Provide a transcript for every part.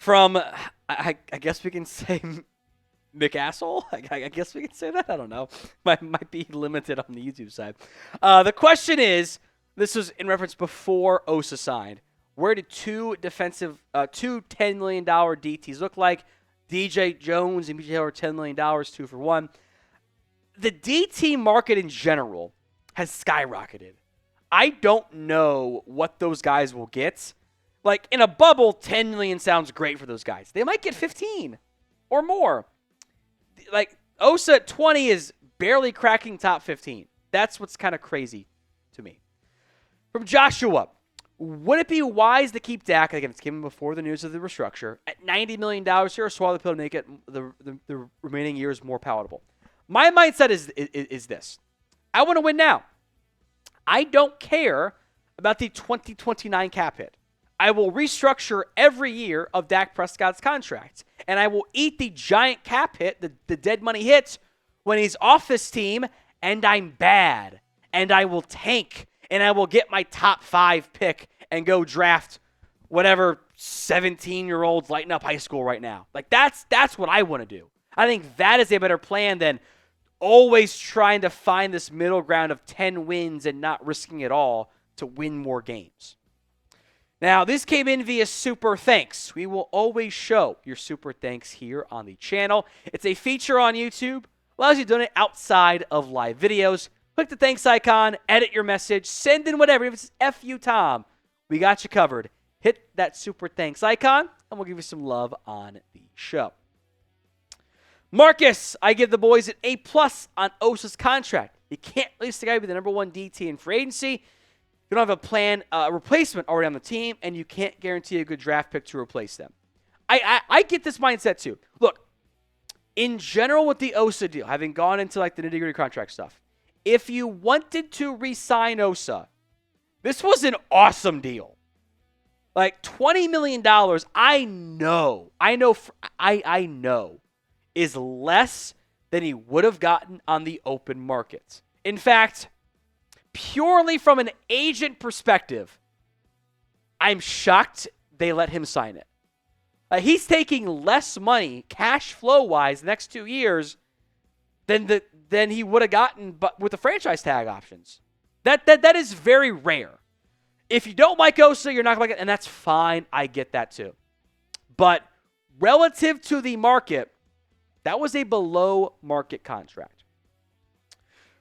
From, I guess we can say McAsshole? I guess we can say that. I don't know. Might be limited on the YouTube side. The question is, this was in reference before Osa signed. Where did two $10 million DTs look like? DJ Jones and BJ Hill are $10 million, 2 for 1. The DT market in general has skyrocketed. I don't know what those guys will get. Like, in a bubble, 10 million sounds great for those guys. They might get 15 or more. Like, Osa at 20 is barely cracking top 15. That's what's kind of crazy to me. From Joshua, would it be wise to keep Dak, again, it's given before the news of the restructure, at $90 million here, or swallow the pill to make it the remaining years more palatable? My mindset is this. I want to win now. I don't care about the 2029 cap hit. I will restructure every year of Dak Prescott's contract, and I will eat the giant cap hit, the dead money hit, when he's off this team, and I'm bad, and I will tank, and I will get my top 5 pick and go draft whatever 17-year-olds lighting up high school right now. Like, that's what I want to do. I think that is a better plan than always trying to find this middle ground of 10 wins and not risking it all to win more games. Now, this came in via Super Thanks. We will always show your Super Thanks here on the channel. It's a feature on YouTube. Allows you to donate outside of live videos. Click the thanks icon, edit your message, send in whatever. If it's FU Tom, we got you covered. Hit that Super Thanks icon, and we'll give you some love on the show. Marcus, I give the boys an A+ on Osa's contract. You can't release the guy with the number 1 DT in free agency. You don't have a replacement already on the team, and you can't guarantee a good draft pick to replace them. I get this mindset too. Look, in general with the Osa deal, having gone into like the nitty-gritty contract stuff, if you wanted to re-sign Osa, this was an awesome deal. Like $20 million, I know is less than he would have gotten on the open market. In fact, purely from an agent perspective, I'm shocked they let him sign it. He's taking less money, cash flow-wise, the next 2 years than he would have gotten but with the franchise tag options. That is very rare. If you don't like Osa, you're not going to like it, and that's fine. I get that too. But relative to the market, that was a below-market contract.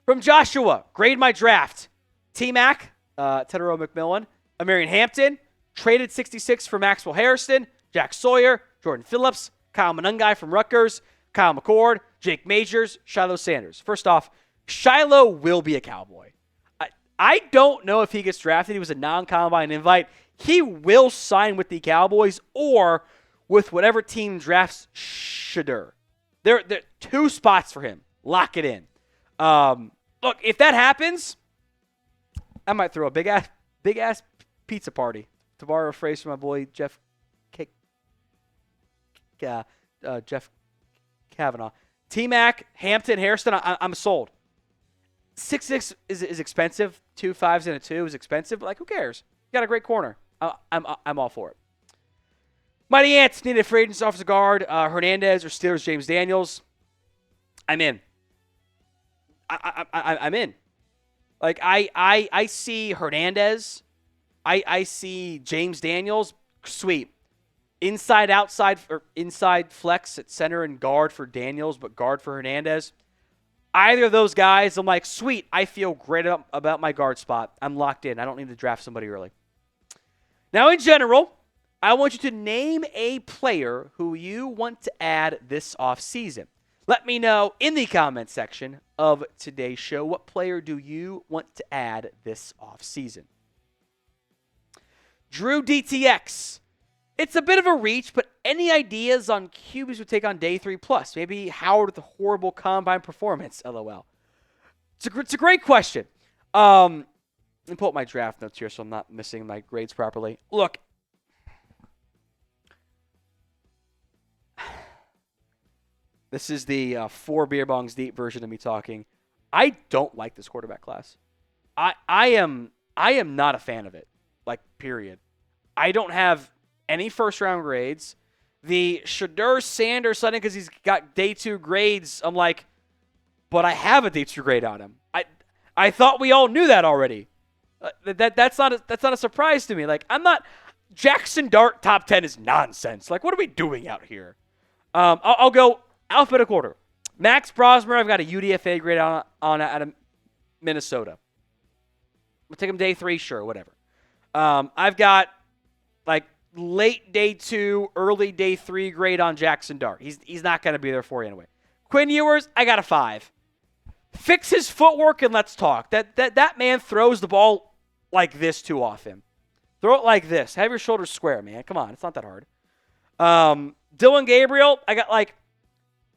From Joshua, grade my draft. T-Mac, Tedero McMillan, Amarian Hampton, traded 66 for Maxwell Harrison, Jack Sawyer, Jordan Phillips, Kyle Monangai from Rutgers, Kyle McCord, Jake Majors, Shiloh Sanders. First off, Shiloh will be a Cowboy. I don't know if he gets drafted. He was a non-combine invite. He will sign with the Cowboys or with whatever team drafts Shedeur. There are 2 spots for him. Lock it in. Look, if that happens, I might throw a big ass pizza party, to borrow a phrase from my boy Jeff Kavanaugh. T-Mac, Hampton, Harrison, I'm sold. 6'6" is expensive. 2 5s and a 2 is expensive. But like, who cares? You got a great corner. I'm all for it. Mighty Ants needed a free agent offensive guard. Hernandez or Steelers James Daniels. I'm in. I'm in. Like, I see Hernandez. I see James Daniels. Sweet. Inside, outside, or inside flex at center and guard for Daniels, but guard for Hernandez. Either of those guys, I'm like, sweet. I feel great about my guard spot. I'm locked in. I don't need to draft somebody early. Now, in general, I want you to name a player who you want to add this offseason. Let me know in the comment section of today's show, what player do you want to add this offseason? Drew DTX. It's a bit of a reach, but any ideas on QBs would take on day 3+? Maybe Howard with a horrible combine performance, LOL. It's a great question. Let me pull up my draft notes here so I'm not missing my grades properly. Look, this is the 4 beer bongs deep version of me talking. I don't like this quarterback class. I am not a fan of it. Like, period. I don't have any first-round grades. The Shedeur Sanders Sunday because he's got day 2 grades. I'm like, but I have a day 2 grade on him. I thought we all knew that already. That's not a surprise to me. Like, I'm not. Jackson Dart top 10 is nonsense. Like, what are we doing out here? I'll go alphabetical order. Max Brosmer, I've got a UDFA grade on out of Minnesota. We'll take him day 3, sure, whatever. I've got like late day 2, early day 3 grade on Jackson Dart. He's not going to be there for you anyway. Quinn Ewers, I got a 5. Fix his footwork and let's talk. That man throws the ball like this too often. Throw it like this. Have your shoulders square, man. Come on, it's not that hard. Dylan Gabriel, I got like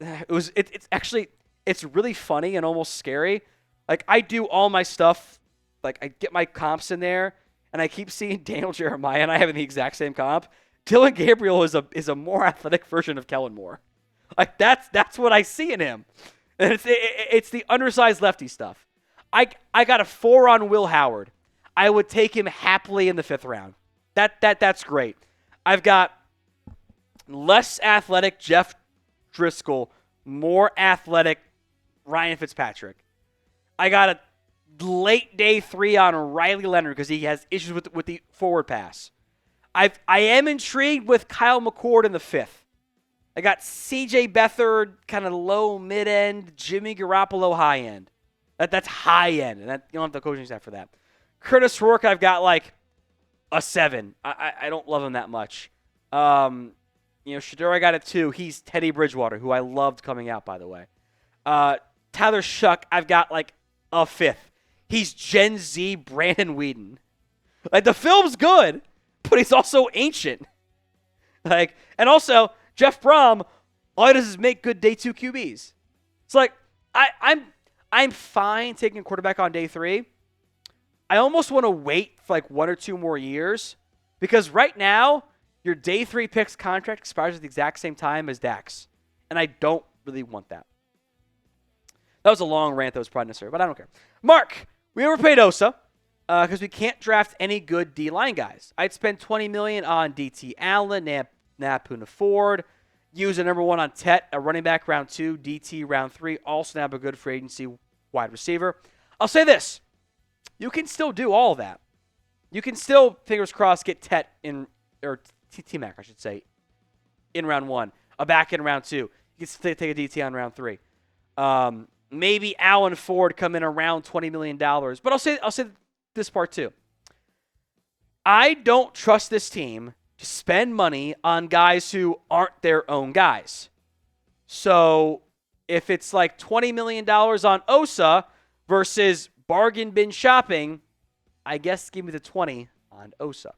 it's really funny and almost scary. Like, I do all my stuff, like I get my comps in there, and I keep seeing Daniel Jeremiah and I having the exact same comp. Dylan Gabriel is a more athletic version of Kellen Moore. Like, that's what I see in him. And it's the undersized lefty stuff. I got a 4 on Will Howard. I would take him happily in the 5th round. That's great. I've got less athletic Jeff Driscoll, more athletic Ryan Fitzpatrick. I got a late day 3 on Riley Leonard because he has issues with the forward pass. I am intrigued with Kyle McCord in the 5th. I got CJ Beathard kind of low mid end, Jimmy Garoppolo high end. That's high end, and you don't have the coaching staff for that. Curtis Rourke, I've got like a 7. I don't love him that much. Shedeur, I got a 2. He's Teddy Bridgewater, who I loved coming out, by the way. Tyler Shuck, I've got like a 5th. He's Gen Z Brandon Whedon. Like, the film's good, but he's also ancient. Like, and also Jeff Brom, all he does is make good day 2 QBs. It's like I'm fine taking a quarterback on day 3. I almost want to wait for like 1 or 2 more years because right now your day 3 pick's contract expires at the exact same time as Dak's, and I don't really want that. That was a long rant that was probably necessary, but I don't care. Mark, we overpaid Osa because we can't draft any good D-line guys. I'd spend $20 million on DT Allen, Napuna Ford, use a number 1 on Tet, a running back round 2, DT round 3, also have a good free agency wide receiver. I'll say this. You can still do all that. You can still, fingers crossed, get Tet in, or T-Mac, I should say, in round 1, a back in round 2. You can still take a DT on round 3. Maybe Allen Ford come in around $20 million. But I'll say this part too. I don't trust this team to spend money on guys who aren't their own guys. So if it's like $20 million on Osa versus bargain bin shopping, I guess give me the 20 on Osa.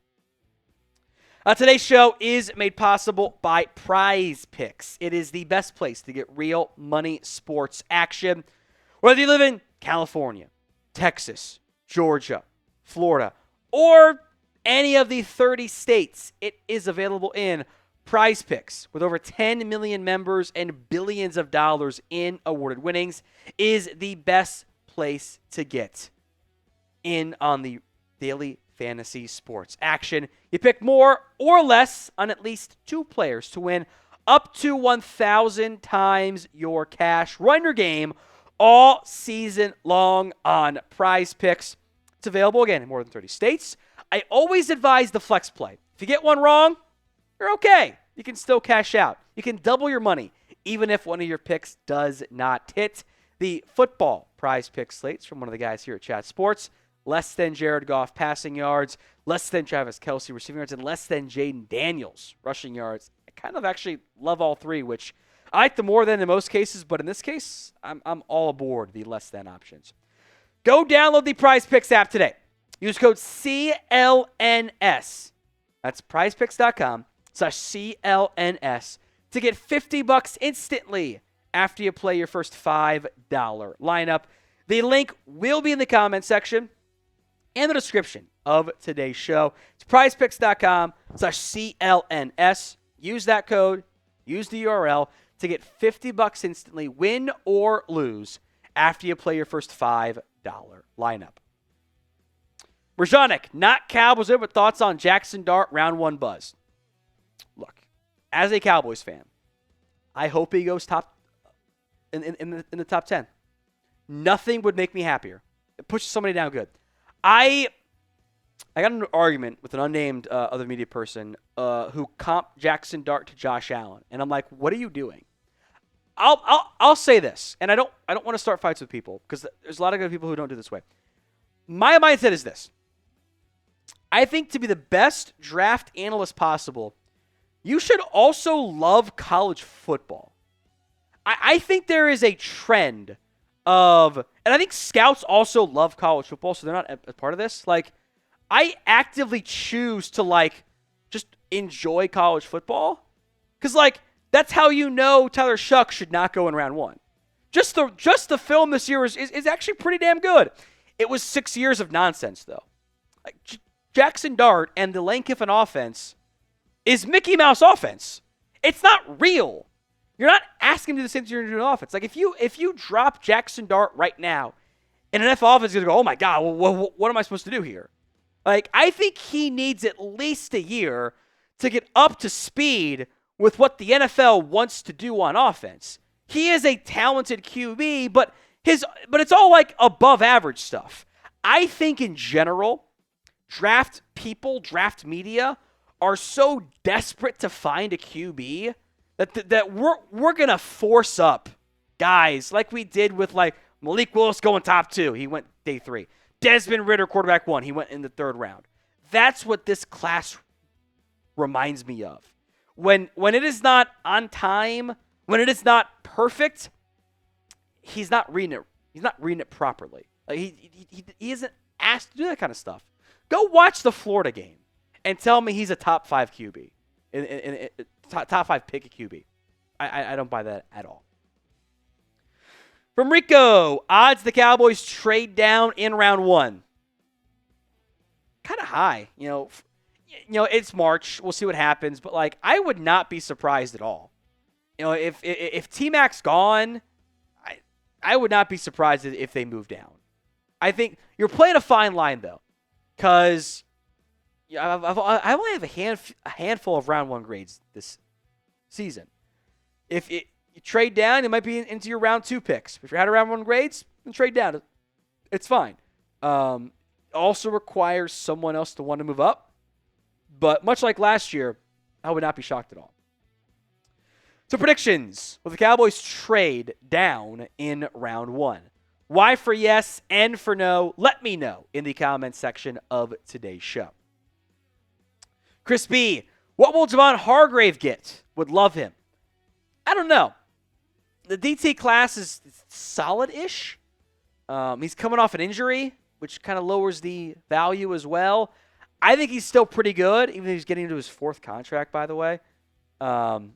Today's show is made possible by Prize Picks. It is the best place to get real money sports action. Whether you live in California, Texas, Georgia, Florida, or any of the 30 states, it is available in Prize Picks. With over 10 million members and billions of dollars in awarded winnings, is the best place to get in on the daily fantasy sports action. You pick more or less on at least 2 players to win up to 1,000 times your cash. Run your game all season long on Prize Picks. It's available, again, in more than 30 states. I always advise the flex play. If you get one wrong, you're okay. You can still cash out. You can double your money, even if one of your picks does not hit. The football Prize Picks slates from one of the guys here at Chat Sports. Less than Jared Goff passing yards, less than Travis Kelce receiving yards, and less than Jaden Daniels rushing yards. I kind of actually love all 3, which I like the more than in most cases, but in this case, I'm all aboard the less than options. Go download the Prize Picks app today. Use code CLNS. That's prizepicks.com/CLNS to get $50 instantly after you play your first $5 lineup. The link will be in the comment section and the description of today's show. It's prizepicks.com/CLNS. Use that code, use the URL to get $50 instantly, win or lose, after you play your first $5 lineup. Rajanik, not Cowboys, but thoughts on Jackson Dart round 1 buzz. Look, as a Cowboys fan, I hope he goes top in the top 10. Nothing would make me happier. It pushes somebody down good. I got in an argument with an unnamed other media person who comped Jackson Dart to Josh Allen, and I'm like, what are you doing? I'll say this, and I don't want to start fights with people because there's a lot of good people who don't do it this way. My mindset is this. I think to be the best draft analyst possible, you should also love college football. I think there is a trend of, and I think scouts also love college football, so they're not a part of this. Like, I actively choose to, like, just enjoy college football. Because, like, that's how you know Tyler Shuck should not go in round one. Just the film this year is actually pretty damn good. It was 6 years of nonsense, though. Like, Jackson Dart and the Lane Kiffin offense is Mickey Mouse offense. It's not real. You're not asking him to do the same thing you're doing in offense. Like, if you drop Jackson Dart right now, and an NFL offense is going to go, oh, my God, what am I supposed to do here? Like, I think he needs at least a year to get up to speed with what the NFL wants to do on offense. He is a talented QB, but it's all, like, above average stuff. I think in general, draft media are so desperate to find a QB that we're going to force up guys like we did with, like, Malik Willis going top 2. He went day 3. Desmond Ridder, quarterback 1. He went in the 3rd round. That's what this class reminds me of. When it is not on time, when it is not perfect, he's not reading it. He's not reading it properly. Like he isn't asked to do that kind of stuff. Go watch the Florida game and tell me he's a top 5 QB, in top 5 pick a QB. I don't buy that at all. From Rico, odds the Cowboys trade down in round 1. Kind of high, you know. It's March. We'll see what happens, but like I would not be surprised at all. You know, if T-Mac's gone, I would not be surprised if they move down. I think you're playing a fine line though, because I only have a handful of round 1 grades this season. If you trade down, it might be into your round 2 picks. If you're out of round 1 grades, then trade down. It's fine. Also requires someone else to want to move up. But much like last year, I would not be shocked at all. So predictions. Will the Cowboys trade down in round 1? Why for yes and for no? Let me know in the comments section of today's show. Chris B. What will Javon Hargrave get? Would love him. I don't know. The DT class is solid-ish. He's coming off an injury, which kind of lowers the value as well. I think he's still pretty good, even though he's getting into his 4th contract, by the way. I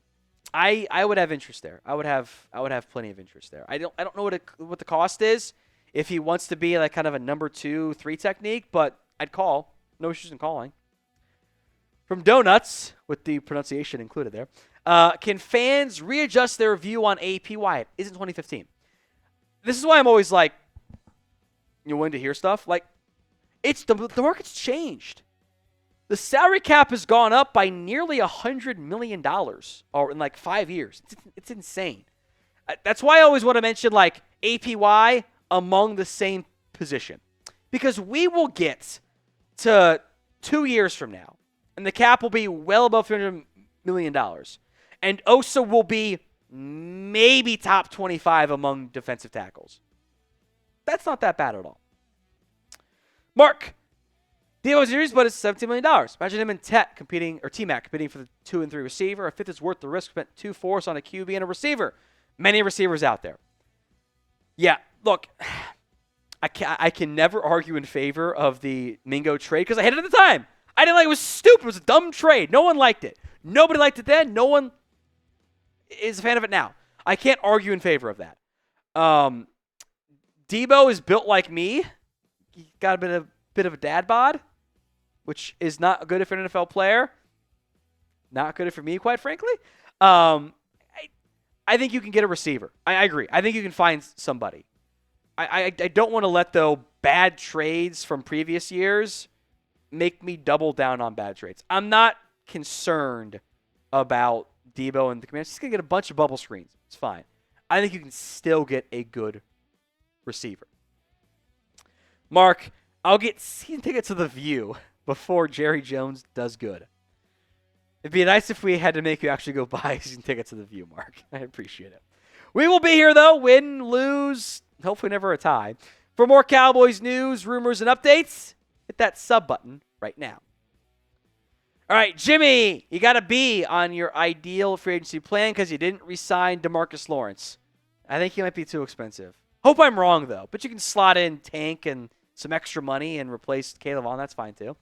would have interest there. I would have plenty of interest there. I don't know what the cost is if he wants to be like kind of a number 2, 3 technique, but I'd call. No issues in calling. From Donuts, with the pronunciation included there, can fans readjust their view on AP Wyatt? Isn't 2015? This is why I'm always like, you're willing to hear stuff? Like, the market's changed. The salary cap has gone up by nearly $100 million in like 5 years. It's insane. That's why I always want to mention like APY among the same position. Because we will get to 2 years from now, and the cap will be well above $300 million. And Osa will be maybe top 25 among defensive tackles. That's not that bad at all. Mark. Devo series, but it's $17 million. Imagine him and T-Mac competing for the 2 and 3 receiver. A 5th is worth the risk. Spent 2 fourths on a QB and a receiver. Many receivers out there. Yeah, look, I can never argue in favor of the Mingo trade because I hated it at the time. I didn't like it. It was stupid. It was a dumb trade. No one liked it. Nobody liked it then. No one is a fan of it now. I can't argue in favor of that. Debo is built like me. He got a bit of a dad bod, which is not good if you're an NFL player. Not good for me, quite frankly. I think you can get a receiver. I agree. I think you can find somebody. I don't want to let, though, bad trades from previous years make me double down on bad trades. I'm not concerned about Debo and the Commanders. He's going to get a bunch of bubble screens. It's fine. I think you can still get a good receiver. Mark, I'll get season tickets to the View before Jerry Jones does good. It'd be nice if we had to make you actually go buy season tickets to the View, Mark. I appreciate it. We will be here, though. Win, lose, hopefully never a tie. For more Cowboys news, rumors, and updates, hit that sub button right now. All right, Jimmy, you got a B on your ideal free agency plan because you didn't re-sign DeMarcus Lawrence. I think he might be too expensive. Hope I'm wrong, though. But you can slot in Tank and some extra money and replace Caleb Vaughn. That's fine, too.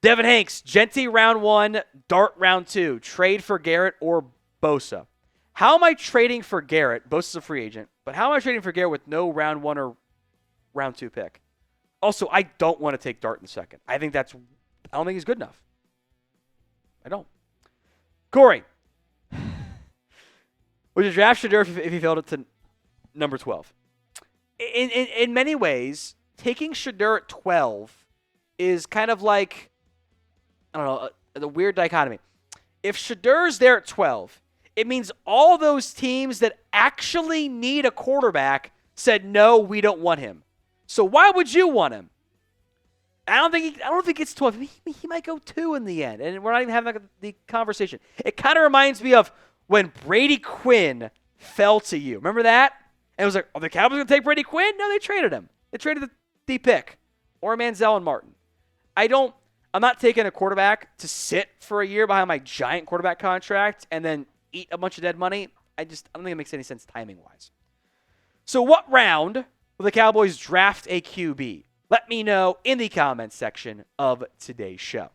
Devin Hanks, Genty round 1, Dart round 2. Trade for Garrett or Bosa. How am I trading for Garrett? Bosa's a free agent. But how am I trading for Garrett with no round 1 or round 2 pick? Also, I don't want to take Dart in the second. I don't think he's good enough. I don't. Corey. Would you draft Shedeur if he failed it to number 12? In many ways, taking Shedeur at 12 is kind of like, I don't know, the weird dichotomy. If Shedeur's there at 12, it means all those teams that actually need a quarterback said, no, we don't want him. So why would you want him? I don't think it's 12. He might go 2 in the end, and we're not even having the conversation. It kind of reminds me of when Brady Quinn fell to you. Remember that? And it was like, are the Cowboys going to take Brady Quinn? No, they traded him. They traded the pick, or Manziel and Martin. I'm not taking a quarterback to sit for a year behind my giant quarterback contract and then eat a bunch of dead money. I don't think it makes any sense timing-wise. So what round will the Cowboys draft a QB? Let me know in the comments section of today's show.